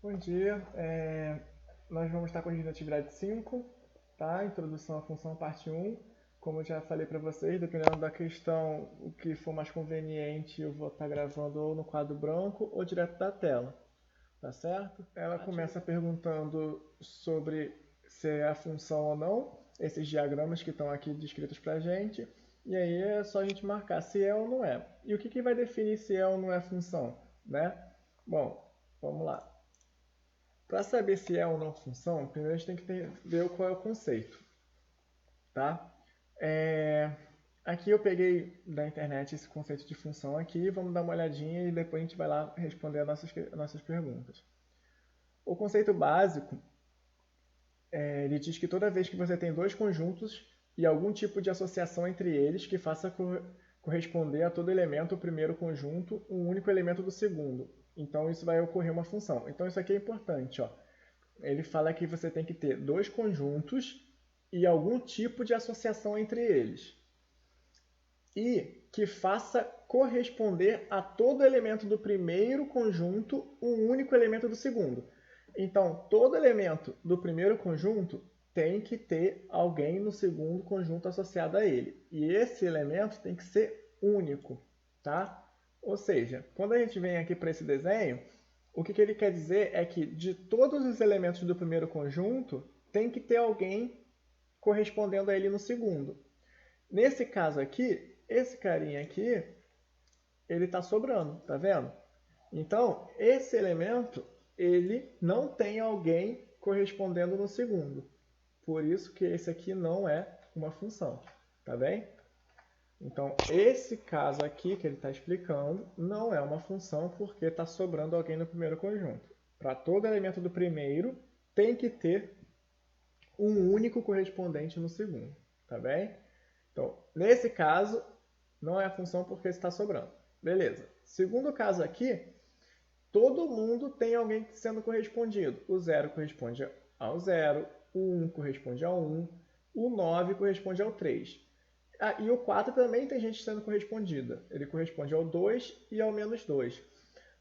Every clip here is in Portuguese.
Bom dia, nós vamos estar corrigindo a atividade 5, tá? Introdução à função parte 1. Como eu já falei para vocês, dependendo da questão, o que for mais conveniente, eu vou estar gravando ou no quadro branco ou direto da tela, tá certo? Ela começa perguntando sobre se é a função ou não, esses diagramas que estão aqui descritos para a gente, e aí é só a gente marcar se é ou não é. E o que vai definir se é ou não é função, né? Bom, vamos lá. Para saber se é ou não função, primeiro a gente tem que ver qual é o conceito, tá? Aqui eu peguei da internet esse conceito de função aqui, vamos dar uma olhadinha e depois a gente vai lá responder as nossas perguntas. O conceito básico, ele diz que toda vez que você tem dois conjuntos e algum tipo de associação entre eles que faça corresponder a todo elemento do primeiro conjunto um único elemento do segundo. Então isso vai ocorrer uma função. Então isso aqui é importante, ó. Ele fala que você tem que ter dois conjuntos e algum tipo de associação entre eles. E que faça corresponder a todo elemento do primeiro conjunto um único elemento do segundo. Então, todo elemento do primeiro conjunto tem que ter alguém no segundo conjunto associado a ele. E esse elemento tem que ser único, tá? Ou seja, quando a gente vem aqui para esse desenho, o que ele quer dizer é que de todos os elementos do primeiro conjunto, tem que ter alguém correspondendo a ele no segundo. Nesse caso aqui, esse carinha aqui, ele está sobrando, tá vendo? Então, esse elemento, ele não tem alguém correspondendo no segundo. Por isso que esse aqui não é uma função, tá bem? Então, esse caso aqui que ele está explicando não é uma função porque está sobrando alguém no primeiro conjunto. Para todo elemento do primeiro, tem que ter um único correspondente no segundo, tá bem? Então, nesse caso, não é a função porque está sobrando. Beleza. Segundo caso aqui, todo mundo tem alguém sendo correspondido. O 0 corresponde ao 0, o 1 corresponde ao 1, o 9 corresponde ao 3. E o 4 também tem gente sendo correspondida. Ele corresponde ao 2 e ao menos 2.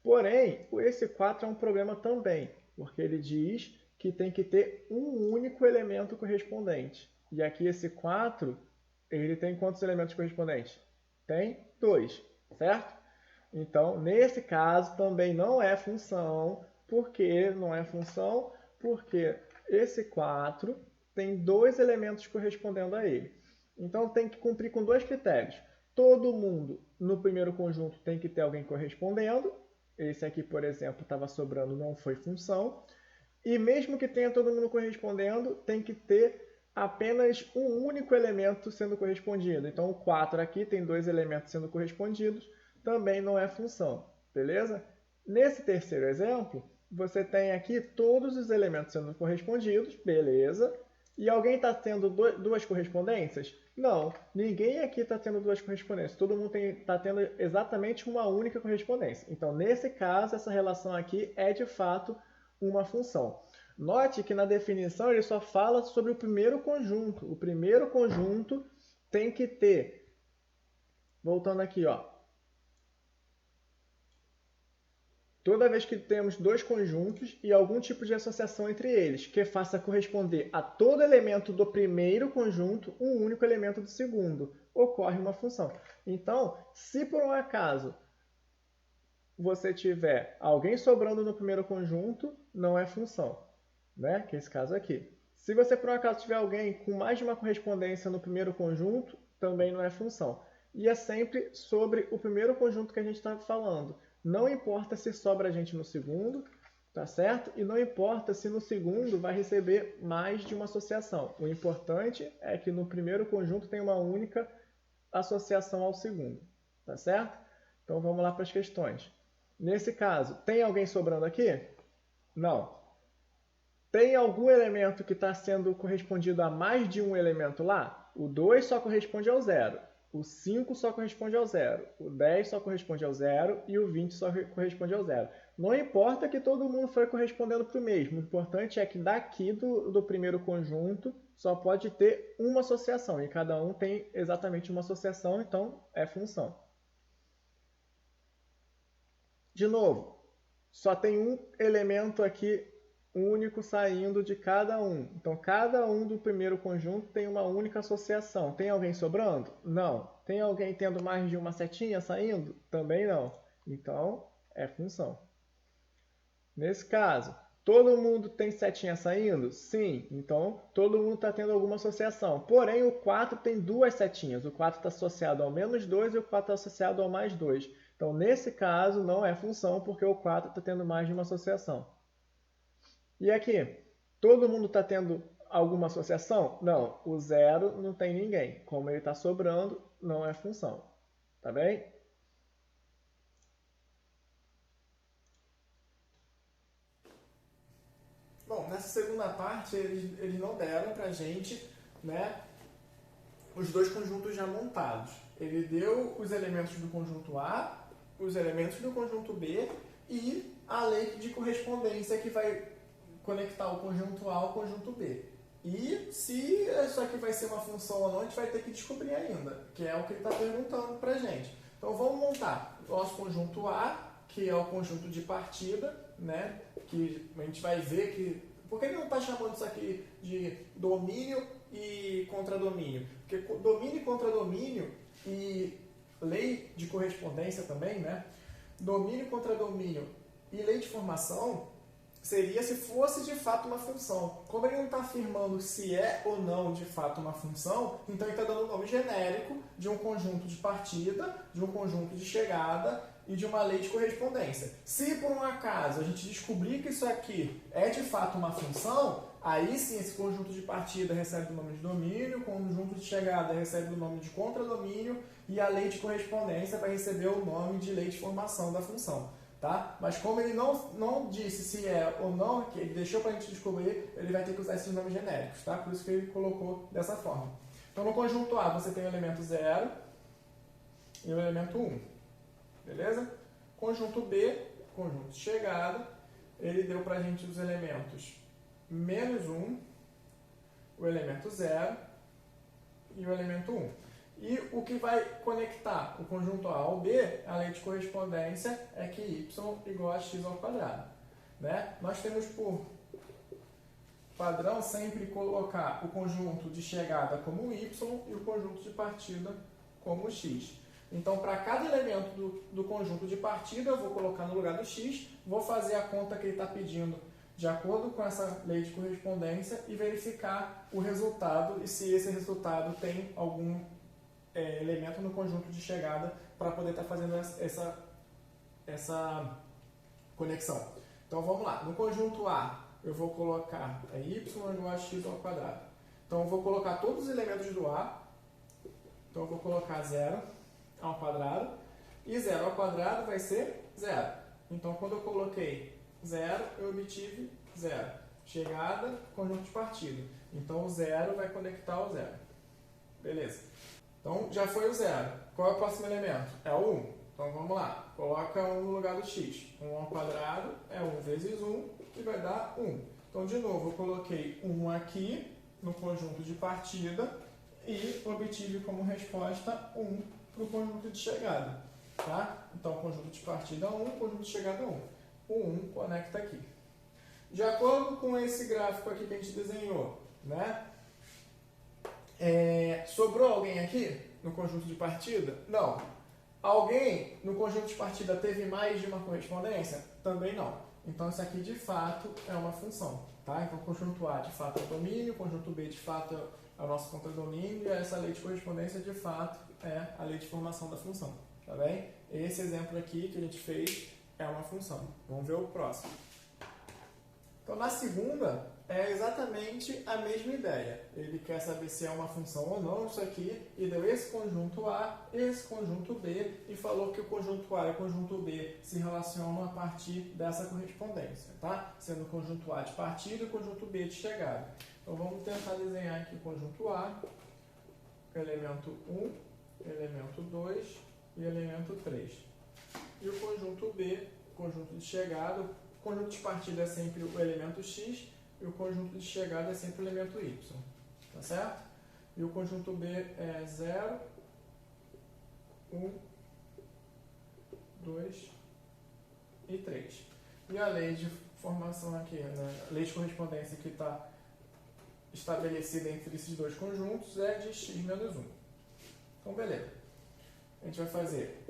Porém, esse 4 é um problema também, porque ele diz que tem que ter um único elemento correspondente. E aqui esse 4, ele tem quantos elementos correspondentes? Tem 2, certo? Então, nesse caso, também não é função. Por que não é função? Porque esse 4 tem dois elementos correspondendo a ele. Então, tem que cumprir com dois critérios. Todo mundo no primeiro conjunto tem que ter alguém correspondendo. Esse aqui, por exemplo, estava sobrando, não foi função. E mesmo que tenha todo mundo correspondendo, tem que ter apenas um único elemento sendo correspondido. Então, o 4 aqui tem dois elementos sendo correspondidos, também não é função, beleza? Nesse terceiro exemplo, você tem aqui todos os elementos sendo correspondidos, beleza? E alguém está tendo duas correspondências? Não, ninguém aqui está tendo duas correspondências. Todo mundo está tendo exatamente uma única correspondência. Então, nesse caso, essa relação aqui é de fato uma função. Note que na definição ele só fala sobre o primeiro conjunto. O primeiro conjunto tem que ter, voltando aqui, ó, toda vez que temos dois conjuntos e algum tipo de associação entre eles, que faça corresponder a todo elemento do primeiro conjunto um único elemento do segundo, ocorre uma função. Então, se por um acaso você tiver alguém sobrando no primeiro conjunto, não é função, né? Que é esse caso aqui. Se você por um acaso tiver alguém com mais de uma correspondência no primeiro conjunto, também não é função. E é sempre sobre o primeiro conjunto que a gente está falando. Não importa se sobra gente no segundo, tá certo? E não importa se no segundo vai receber mais de uma associação. O importante é que no primeiro conjunto tem uma única associação ao segundo, tá certo? Então vamos lá para as questões. Nesse caso, tem alguém sobrando aqui? Não. Tem algum elemento que está sendo correspondido a mais de um elemento lá? O 2 só corresponde ao 0. O 5 só corresponde ao 0. O 10 só corresponde ao 0. E o 20 só corresponde ao 0. Não importa que todo mundo foi correspondendo para o mesmo. O importante é que daqui do primeiro conjunto só pode ter uma associação. E cada um tem exatamente uma associação, então é função. De novo, só tem um elemento aqui único saindo de cada um. Então, cada um do primeiro conjunto tem uma única associação. Tem alguém sobrando? Não. Tem alguém tendo mais de uma setinha saindo? Também não. Então, é função. Nesse caso, todo mundo tem setinha saindo? Sim. Então, todo mundo está tendo alguma associação. Porém, o 4 tem duas setinhas. O 4 está associado ao -2 e o 4 está associado ao +2. Então, nesse caso, não é função, porque o 4 está tendo mais de uma associação. E aqui, todo mundo está tendo alguma associação? Não, o 0 não tem ninguém. Como ele está sobrando, não é função. Tá bem? Bom, nessa segunda parte, eles não deram para a gente, né, os dois conjuntos já montados. Ele deu os elementos do conjunto A, os elementos do conjunto B e a lei de correspondência que vai conectar o conjunto A ao conjunto B. E se isso aqui vai ser uma função ou não, a gente vai ter que descobrir ainda, que é o que ele está perguntando para a gente. Então vamos montar o nosso conjunto A, que é o conjunto de partida, né? Que a gente vai ver que... Por que ele não está chamando isso aqui de domínio e contradomínio? Porque domínio e contradomínio e lei de correspondência também, né? Domínio e contradomínio e lei de formação seria se fosse de fato uma função. Como ele não está afirmando se é ou não de fato uma função, então ele está dando um nome genérico de um conjunto de partida, de um conjunto de chegada e de uma lei de correspondência. Se por um acaso a gente descobrir que isso aqui é de fato uma função, aí sim esse conjunto de partida recebe o nome de domínio, o conjunto de chegada recebe o nome de contradomínio e a lei de correspondência vai receber o nome de lei de formação da função. Tá? Mas como ele não disse se é ou não, que ele deixou para a gente descobrir, ele vai ter que usar esses nomes genéricos, tá? Por isso que ele colocou dessa forma. Então no conjunto A você tem o elemento 0 e o elemento 1, beleza? Conjunto B, conjunto de chegada, ele deu para a gente os elementos -1, o elemento 0 e o elemento 1. E o que vai conectar o conjunto A ao B, a lei de correspondência, é que y igual a x ao quadrado. Né? Nós temos por padrão sempre colocar o conjunto de chegada como y e o conjunto de partida como x. Então, para cada elemento do conjunto de partida, eu vou colocar no lugar do x, vou fazer a conta que ele está pedindo de acordo com essa lei de correspondência e verificar o resultado e se esse resultado tem algum elemento no conjunto de chegada para poder estar fazendo essa conexão. Então vamos lá, no conjunto A eu vou colocar y igual a x ao quadrado. Então eu vou colocar todos os elementos do A, então eu vou colocar 0 ao quadrado, e 0 ao quadrado vai ser 0. Então quando eu coloquei 0, eu obtive 0. Chegada, conjunto de partida. Então o 0 vai conectar ao 0. Beleza. Então, já foi o 0. Qual é o próximo elemento? É o 1. Então, vamos lá. Coloca 1 no lugar do x. 1 ao quadrado é 1 vezes 1, que vai dar 1. Então, de novo, eu coloquei 1 aqui no conjunto de partida e obtive como resposta 1 para o conjunto de chegada. Tá? Então, conjunto de partida 1, conjunto de chegada 1. O 1 conecta aqui. De acordo com esse gráfico aqui que a gente desenhou, né? Sobrou alguém aqui no conjunto de partida? Não. Alguém no conjunto de partida teve mais de uma correspondência? Também não. Então isso aqui de fato é uma função. Tá? Então o conjunto A de fato é o domínio, o conjunto B de fato é o nosso contradomínio e essa lei de correspondência de fato é a lei de formação da função. Tá bem? Esse exemplo aqui que a gente fez é uma função. Vamos ver o próximo. Então, na segunda, é exatamente a mesma ideia. Ele quer saber se é uma função ou não isso aqui, e deu esse conjunto A, esse conjunto B, e falou que o conjunto A e o conjunto B se relacionam a partir dessa correspondência, tá? Sendo o conjunto A de partida e o conjunto B de chegada. Então, vamos tentar desenhar aqui o conjunto A, elemento 1, elemento 2 e elemento 3. E o conjunto B, conjunto de chegada. O conjunto de partida é sempre o elemento x e o conjunto de chegada é sempre o elemento y. Tá certo? E o conjunto B é 0, 1, 2 e 3. E a lei de formação aqui, né? A lei de correspondência que está estabelecida entre esses dois conjuntos é de x menos 1. Então, beleza. A gente vai fazer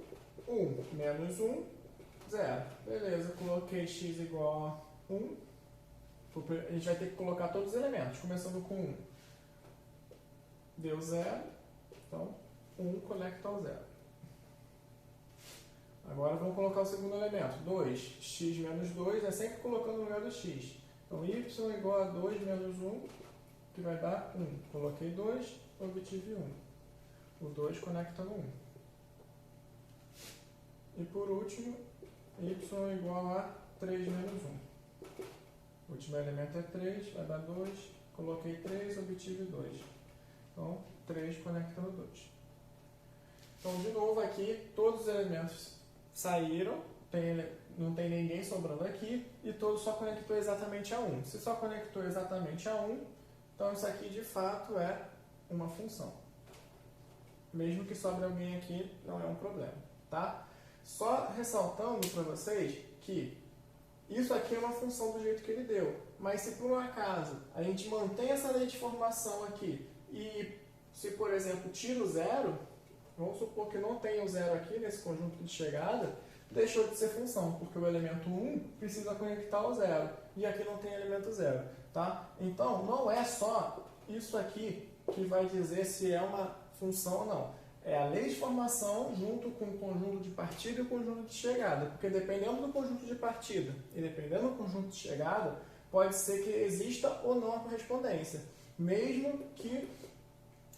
1 menos 1, 0. Beleza, coloquei x igual a 1. A gente vai ter que colocar todos os elementos, começando com 1. Deu 0, então 1 conecta ao 0. Agora vamos colocar o segundo elemento, 2. X menos 2 é sempre colocando no lugar do x. Então y igual a 2 menos 1, que vai dar 1. Coloquei 2, obtive 1. O 2 conecta no 1. E por último, y igual a 3 menos 1. O último elemento é 3, vai dar 2. Coloquei 3, obtive 2. Então, 3 conecta no 2. Então, de novo aqui, todos os elementos saíram, não tem ninguém sobrando aqui, e todos só conectou exatamente a 1. Se só conectou exatamente a 1, então isso aqui de fato é uma função. Mesmo que sobre alguém aqui, não é um problema, tá? Só ressaltando para vocês que isso aqui é uma função do jeito que ele deu, mas se por um acaso a gente mantém essa lei de formação aqui e se, por exemplo, tira o zero, vamos supor que não tenha o zero aqui nesse conjunto de chegada, deixou de ser função, porque o elemento 1 precisa conectar ao zero, e aqui não tem elemento zero, tá? Então, não é só isso aqui que vai dizer se é uma função ou não. É a lei de formação junto com o conjunto de partida e o conjunto de chegada, porque dependendo do conjunto de partida e dependendo do conjunto de chegada, pode ser que exista ou não a correspondência, mesmo que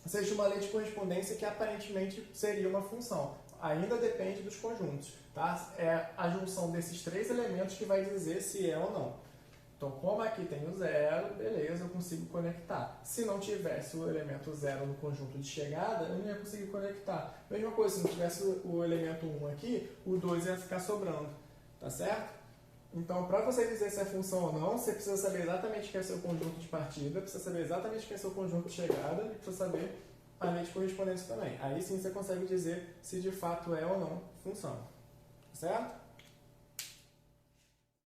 seja uma lei de correspondência que aparentemente seria uma função. Ainda depende dos conjuntos, tá? É a junção desses três elementos que vai dizer se é ou não. Então, como aqui tem o zero, beleza, eu consigo conectar. Se não tivesse o elemento zero no conjunto de chegada, eu não ia conseguir conectar. Mesma coisa, se não tivesse o elemento 1 aqui, o 2 ia ficar sobrando, tá certo? Então, para você dizer se é função ou não, você precisa saber exatamente quem é seu conjunto de partida, precisa saber exatamente quem é seu conjunto de chegada e precisa saber a lei de correspondência também. Aí sim você consegue dizer se de fato é ou não função, certo?